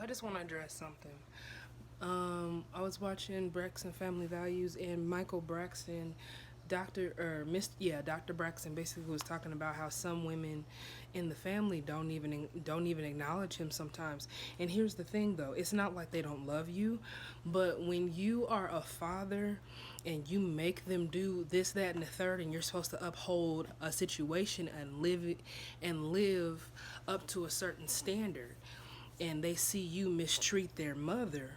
I just want to address something. I was watching Braxton Family Values, and Michael Braxton, Dr. Braxton basically was talking about how some women in the family don't even acknowledge him sometimes. And here's the thing, though, it's not like they don't love you, but when you are a father and you make them do this, that, and the third, and you're supposed to uphold a situation and live up to a certain standard, and they see you mistreat their mother,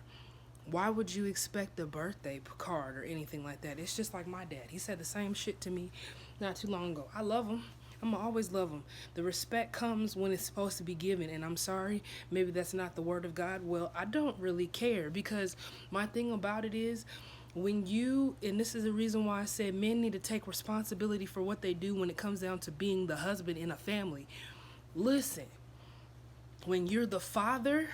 why would you expect a birthday card or anything like that? It's just like my dad. He said the same shit to me not too long ago. I love him. I'm gonna always love him. The respect comes when it's supposed to be given, and I'm sorry, maybe that's not the word of God. Well, I don't really care, because my thing about it is, when you, and this is the reason why I said men need to take responsibility for what they do when it comes down to being the husband in a family. Listen, when you're the father,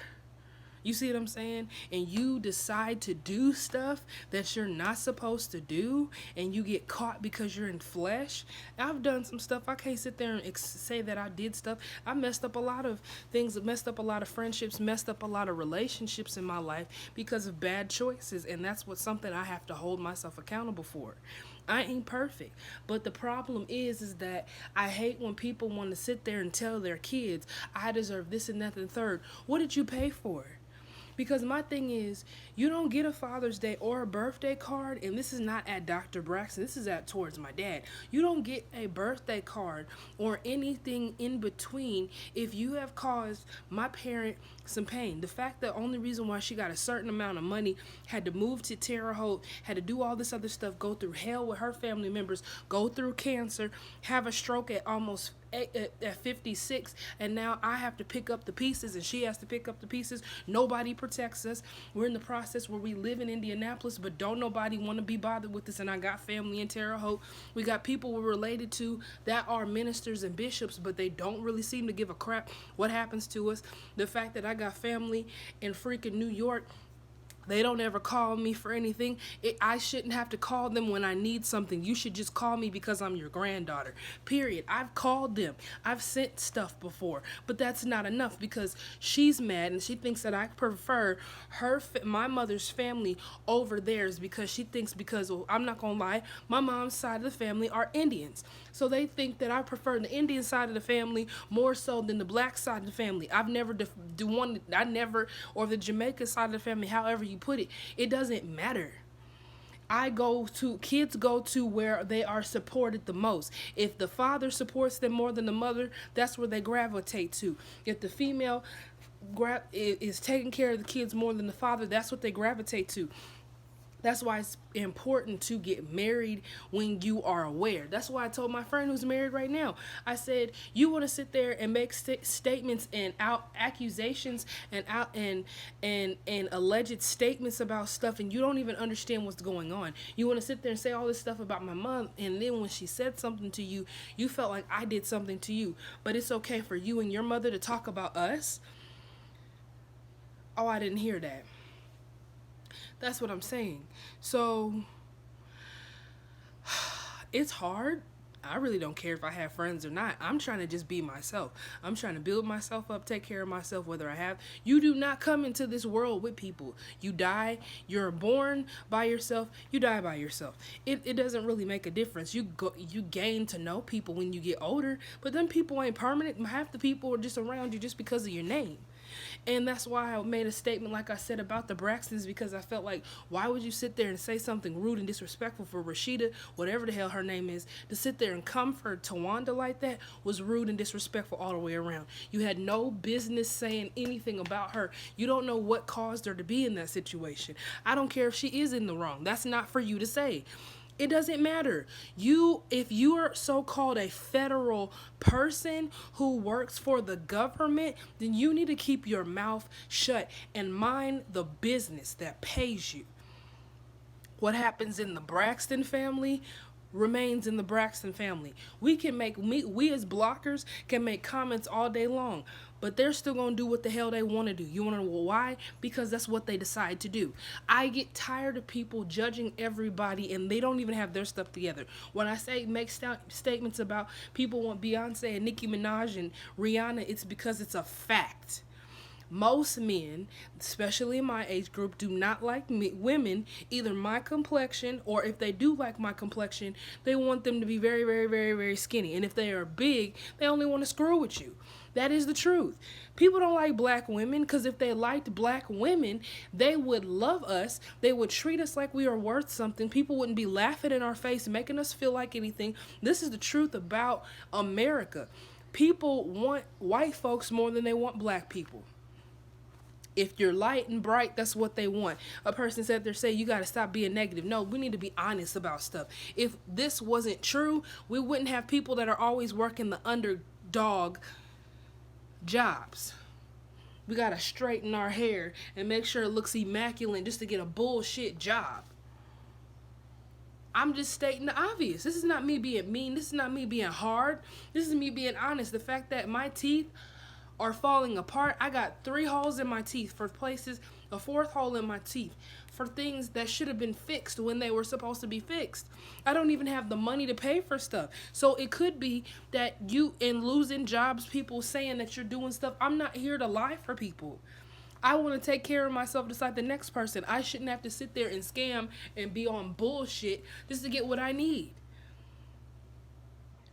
you see what I'm saying? And you decide to do stuff that you're not supposed to do, and you get caught because you're in flesh. I've done some stuff. I can't sit there and say that I did stuff. I messed up a lot of things, messed up a lot of friendships, messed up a lot of relationships in my life because of bad choices. And that's what something I have to hold myself accountable for. I ain't perfect. But the problem is that I hate when people want to sit there and tell their kids, I deserve this and that and third. What did you pay for? Because my thing is, you don't get a Father's Day or a birthday card, and this is not at Dr. Braxton, this is at towards my dad. You don't get a birthday card or anything in between if you have caused my parent some pain. The fact that only reason why she got a certain amount of money, had to move to Terre Haute, had to do all this other stuff, go through hell with her family members, go through cancer, have a stroke at almost at 56, and now I have to pick up the pieces and she has to pick up the pieces. Nobody protects us. We're in the process where we live in Indianapolis, but don't nobody want to be bothered with us. And I got family in Terre Haute. We got people we're related to that are ministers and bishops, but they don't really seem to give a crap what happens to us. The fact that I got family in freaking New York, they don't ever call me for anything. I shouldn't have to call them when I need something. You should just call me because I'm your granddaughter. Period. I've called them. I've sent stuff before. But that's not enough, because she's mad and she thinks that I prefer my mother's family over theirs, because she thinks, because, well, I'm not going to lie, my mom's side of the family are Indians. So they think that I prefer the Indian side of the family more so than the black side of the family. I've never or the Jamaica side of the family, however you put it. It doesn't matter. Kids go to where they are supported the most. If the father supports them more than the mother, that's where they gravitate to. If the female is taking care of the kids more than the father, that's what they gravitate to. That's why it's important to get married when you are aware. That's why I told my friend who's married right now, I said, you want to sit there and make statements and accusations and alleged statements about stuff, and you don't even understand what's going on. You want to sit there and say all this stuff about my mom, and then when she said something to you, you felt like I did something to you. But it's okay for you and your mother to talk about us? Oh, I didn't hear that. That's what I'm saying. So it's hard. I really don't care if I have friends or not. I'm trying to just be myself. I'm trying to build myself up, take care of myself, whether I have. You do not come into this world with people. You die. You're born by yourself. You die by yourself. It doesn't really make a difference. You gain to know people when you get older, but then people ain't permanent. Half the people are just around you just because of your name. And that's why I made a statement like I said about the Braxtons, because I felt like, why would you sit there and say something rude and disrespectful for Rashida, whatever the hell her name is, to sit there and come for Tawanda like that was rude and disrespectful all the way around. You had no business saying anything about her. You don't know what caused her to be in that situation. I don't care if she is in the wrong. That's not for you to say. It doesn't matter. If you are so-called a federal person who works for the government, then you need to keep your mouth shut and mind the business that pays you. What happens in the Braxton family remains in the Braxton family. We as blockers can make comments all day long, but they're still going to do what the hell they want to do. You want to know why? Because that's what they decide to do. I get tired of people judging everybody and they don't even have their stuff together. When I say make statements about people want Beyonce and Nicki Minaj and Rihanna, it's because it's a fact. Most men, especially in my age group, do not like women, either my complexion, or if they do like my complexion, they want them to be very, very, very, very skinny. And if they are big, they only want to screw with you. That is the truth. People don't like black women because if they liked black women, they would love us. They would treat us like we are worth something. People wouldn't be laughing in our face, making us feel like anything. This is the truth about America. People want white folks more than they want black people. If you're light and bright, that's what they want. A person said they're saying you got to stop being negative. No, we need to be honest about stuff. If this wasn't true, we wouldn't have people that are always working the underdog jobs. We got to straighten our hair and make sure it looks immaculate just to get a bullshit job. I'm just stating the obvious. This is not me being mean. This is not me being hard. This is me being honest. The fact that my teeth are falling apart. I got 3 holes in my teeth for places, a 4th hole in my teeth for things that should have been fixed when they were supposed to be fixed. I don't even have the money to pay for stuff. So it could be that you, in losing jobs, people saying that you're doing stuff. I'm not here to lie for people. I want to take care of myself just like the next person. I shouldn't have to sit there and scam and be on bullshit just to get what I need.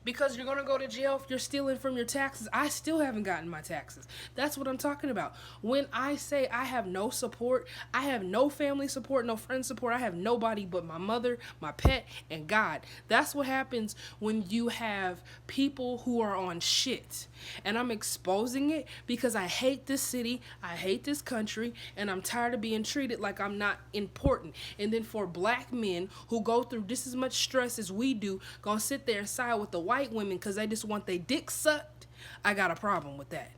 Because you're going to go to jail if you're stealing from your taxes. I still haven't gotten my taxes. That's what I'm talking about. When I say I have no support, I have no family support, no friend support. I have nobody but my mother, my pet, and God. That's what happens when you have people who are on shit. And I'm exposing it because I hate this city, I hate this country, and I'm tired of being treated like I'm not important. And then for black men who go through just as much stress as we do, gonna sit there and side with the white women because they just want their dick sucked, I got a problem with that.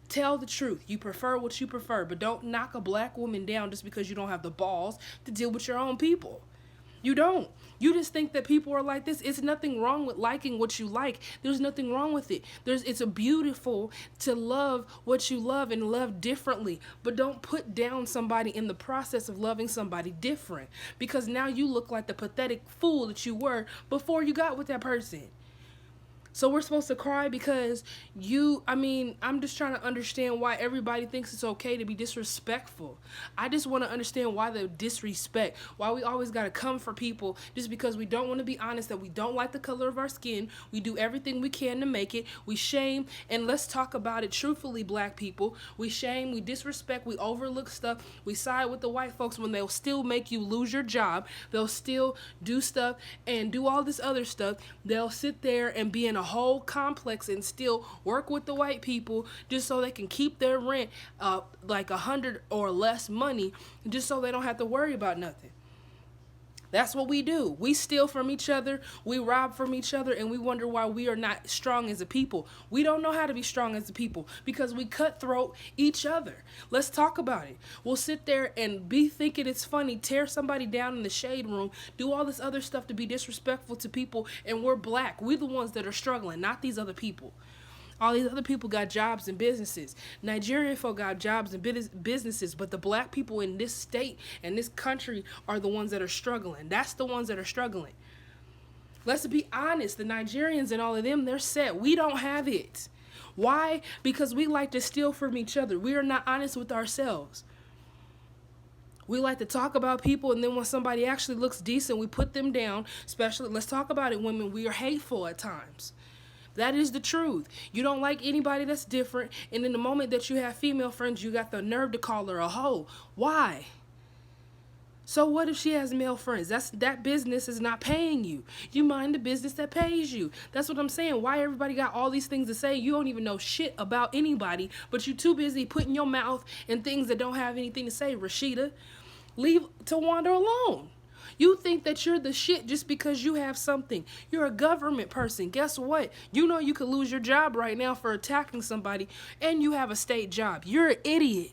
Tell the truth. You prefer what you prefer, but don't knock a black woman down just because you don't have the balls to deal with your own people. You don't. You just think that people are like this. It's nothing wrong with liking what you like. There's nothing wrong with it. It's a beautiful to love what you love and love differently. But don't put down somebody in the process of loving somebody different. Because now you look like the pathetic fool that you were before you got with that person. So we're supposed to cry because I'm just trying to understand why everybody thinks it's okay to be disrespectful. I just want to understand why the disrespect, why we always got to come for people just because we don't want to be honest that we don't like the color of our skin. We do everything we can to make it. We shame, and let's talk about it truthfully, black people. We shame, we disrespect, we overlook stuff. We side with the white folks when they'll still make you lose your job. They'll still do stuff and do all this other stuff. They'll sit there and be in a whole complex and still work with the white people just so they can keep their rent like $100 or less money, just so they don't have to worry about nothing. That's what we do. We steal from each other, we rob from each other, and we wonder why we are not strong as a people. We don't know how to be strong as a people because we cutthroat each other. Let's talk about it. We'll sit there and be thinking it's funny, tear somebody down in the shade room, do all this other stuff to be disrespectful to people, and we're black. We're the ones that are struggling, not these other people. All these other people got jobs and businesses. Nigerian folk got jobs and businesses, but the black people in this state and this country are the ones that are struggling. That's the ones that are struggling. Let's be honest. The Nigerians and all of them, they're set. We don't have it. Why? Because we like to steal from each other. We are not honest with ourselves. We like to talk about people, and then when somebody actually looks decent, we put them down. Especially, let's talk about it, women. We are hateful at times. That is the truth. You don't like anybody that's different, and in the moment that you have female friends, you got the nerve to call her a hoe. Why? So what if she has male friends? That business is not paying you. You mind the business that pays you. That's what I'm saying. Why everybody got all these things to say? You don't even know shit about anybody, but you're too busy putting your mouth in things that don't have anything to say. Rashida, leave Tawanda alone. You think that you're the shit just because you have something. You're a government person. Guess what? You know you could lose your job right now for attacking somebody, and you have a state job. You're an idiot.